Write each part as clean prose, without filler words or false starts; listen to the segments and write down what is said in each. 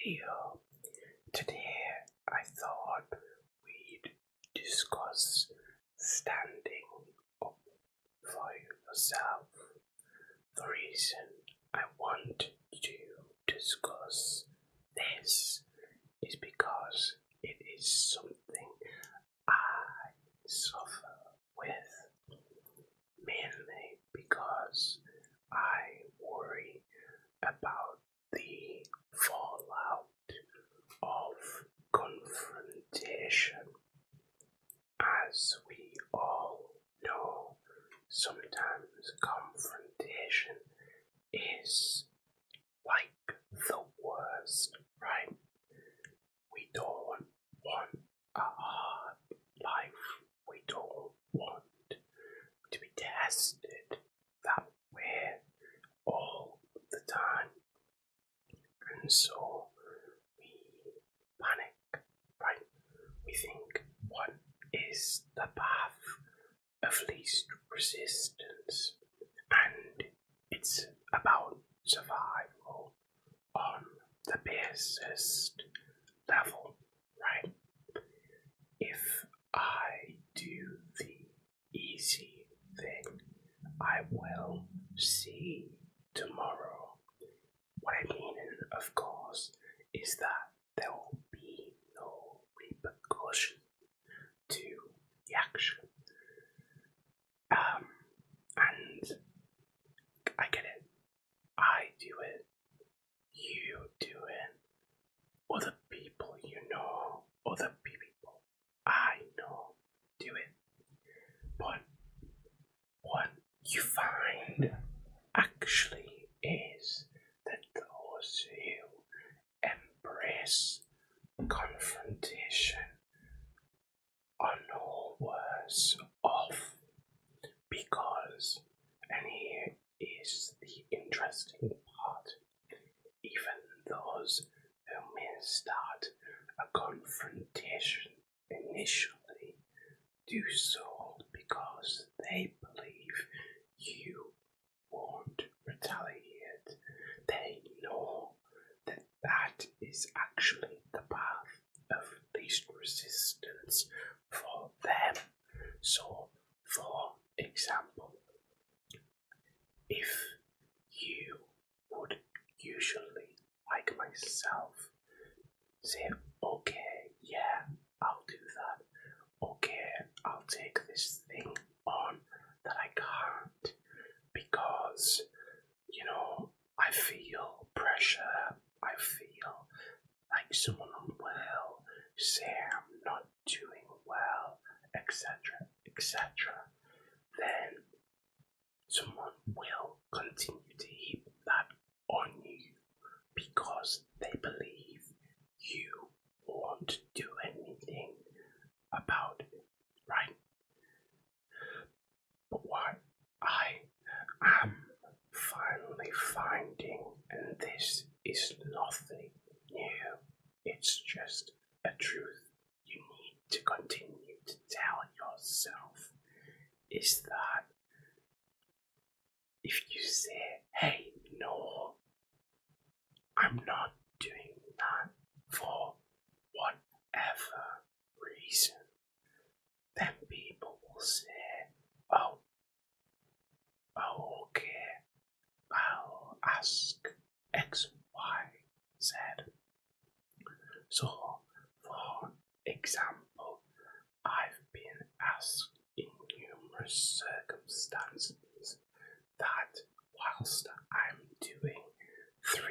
video. Today I thought we'd discuss standing up for yourself. The reason I want to discuss this is because it is something I suffer with, mainly because I worry about the fallout of confrontation. As we all know, sometimes confrontation is like the worst, right? We don't want a hard life. We don't want to be tested that way all the time. And so we panic, right? We think, what is the path of least resistance? And it's about survival on the basest level, right? If I do the easy thing, I will see tomorrow. What I mean, of course, is that there will be no repercussion to the action. And I get it. I do it. You do it. Other people you know, other people I know do it. But what you find actually is that those who embrace confrontation are no worse off, because, and here is the interesting part, even those who may start a confrontation initially do so because they believe you won't retaliate. They know that that is actually the path of least resistance for them. So, for example, if you would usually, like myself, say, okay, yeah, I'll do that. Okay, I'll take this thing on that I can't because, I feel pressure. I feel like someone will say I'm not doing well, etc., etc. Then someone will continue to heap that on you because they believe you won't do anything about it, right? But what I am finally finding, and this is nothing new, it's just a truth you need to continue to tell yourself, is that if you say, hey, no, I'm not doing that for whatever reason, then people will say, oh, okay, I'll ask X, Y, Z. So, for example, I've been asked in numerous circumstances that whilst I'm doing 3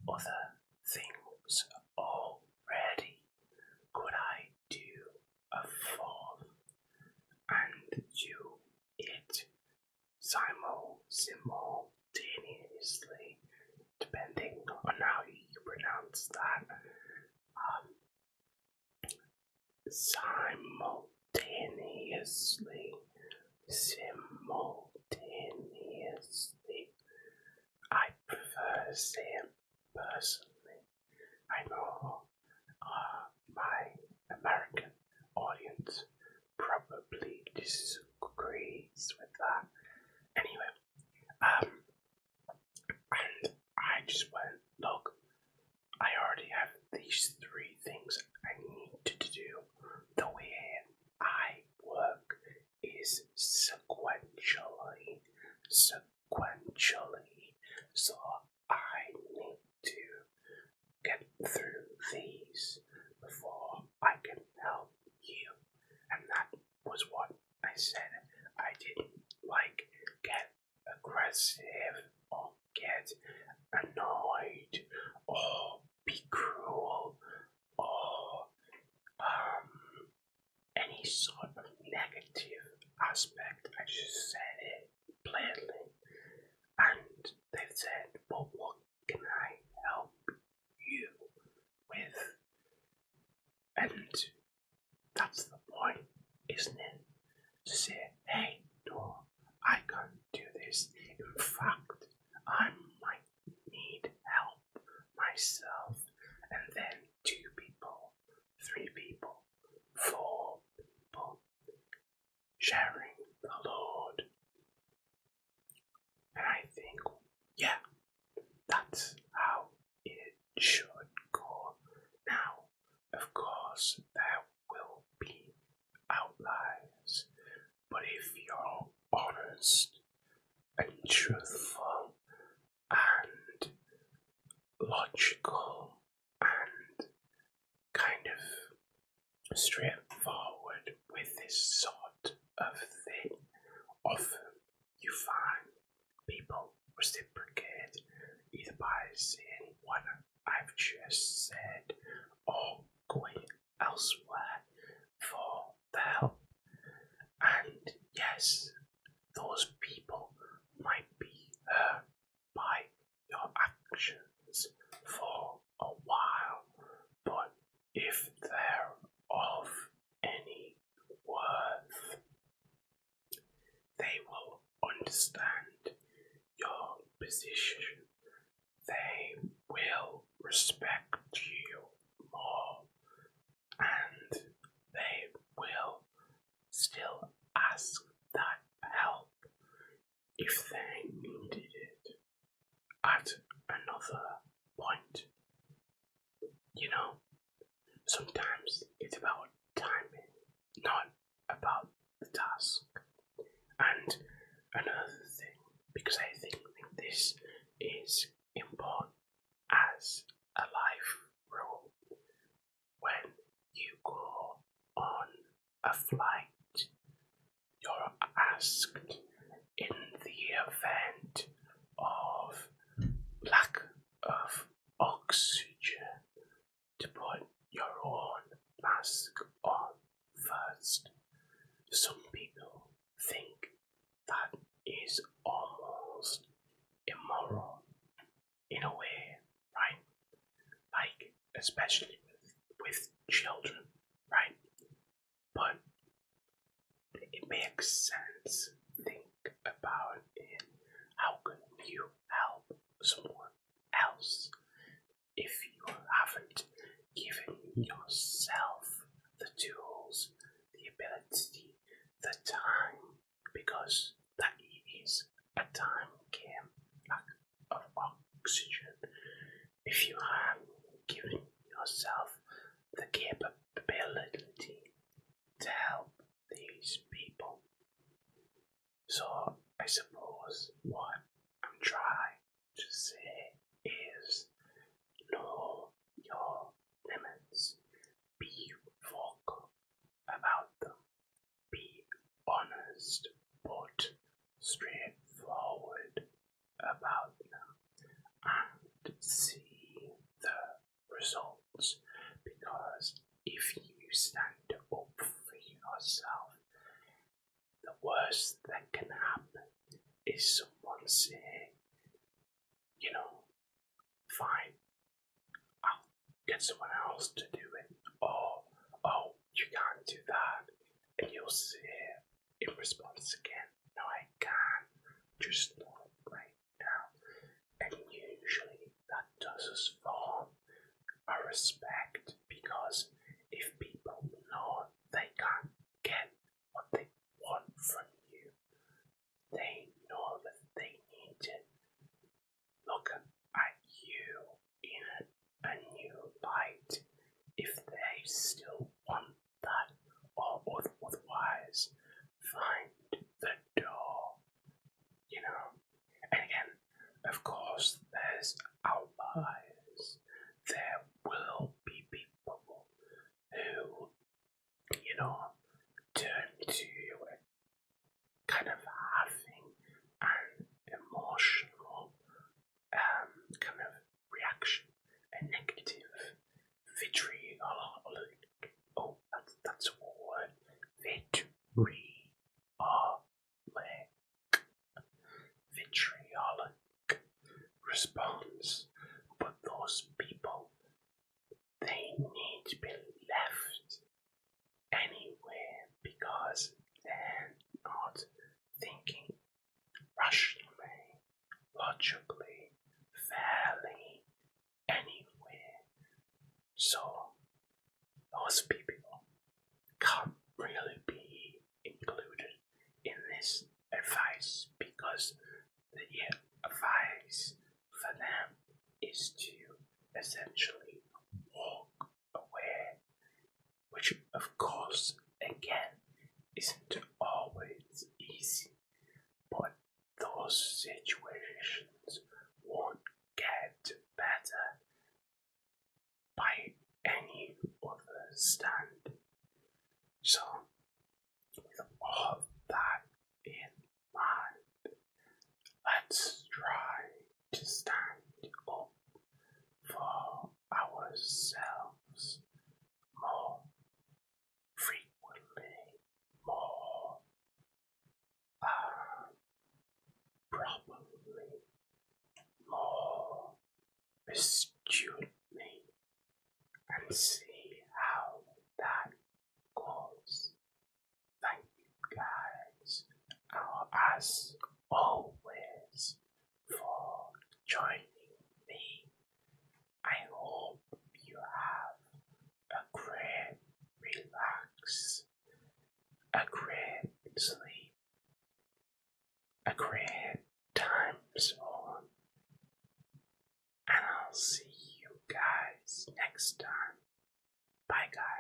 other things already, could I do a 4th and do it simultaneously, depending on how you pronounce that. Simultaneously. I prefer saying personally. I know my American audience probably disagrees with that. Anyway, and I just went, look, I already have sequentially. So I need to get through these before I can help you. And that was what I said. I didn't get aggressive or get annoyed or be cruel or any sort of negative aspect. I just said it plainly. And they said, well, what can I help you with? And that's the point, isn't it? To say, hey, no, I can't do this. In fact, I might need help myself. And then 2 people, 3 people, 4 people sharing the load. And I think, yeah, that's how it should go. Now, of course, there will be outliers, but if you're honest and truthful and logical and kind of straightforward with this sort of thing, often you find people reciprocate either by saying what I've just said or going elsewhere for the help. And yes, those people might be hurt by your actions for a while, but if they're of any worth, they will understand your position. They will respect you more, and they will still ask that help if they needed it at another point. You know, sometimes it's about timing, not about the task. And another thing, because I think this is important as a life rule, when you go on a flight, you're asked in the event of lack of oxygen to put your own mask on first. Some people think that is almost immoral in a way, right? Like, especially with children, right? But it makes sense. Think about it. How can you help someone else if you haven't given yourself the tools, the ability, the time? Because that is a time game, lack of oxygen. If you haven't given yourself the capability to help these people. So I suppose what I'm trying to say is know your limits, be vocal about them, be honest but straightforward about them, and see the results. Because if you stand up for yourself, the worst that can happen is someone saying, you know, fine, I'll get someone else to do it, or, oh, you can't do that, and you'll say in response again, no, I can't, just not right now. And usually that does us form a respect, because if people know they can't get what they want from you, they know that they need to look at you in a new light if they still want that, or otherwise find the door, you know. course, there's outliers. There will be people who, turn to kind of having an emotional kind of reaction, a negative vitriolic. Oh, that's a word. Vitriolic. Vitriolic response. But those people, they need to be left anywhere because they're not thinking rationally, logically, fairly, anywhere. So those people can't really be included in this advice because the advice for them is to essentially walk away, which of course again isn't always easy, but those situations won't get better by any other standard. So, with all that in mind, let's try to stand up for ourselves more frequently, more properly, more astutely, and see how that goes. Thank you guys, as always, for joining me. I hope you have a great relax, a great sleep, a great time zone, and I'll see you guys next time. Bye, guys.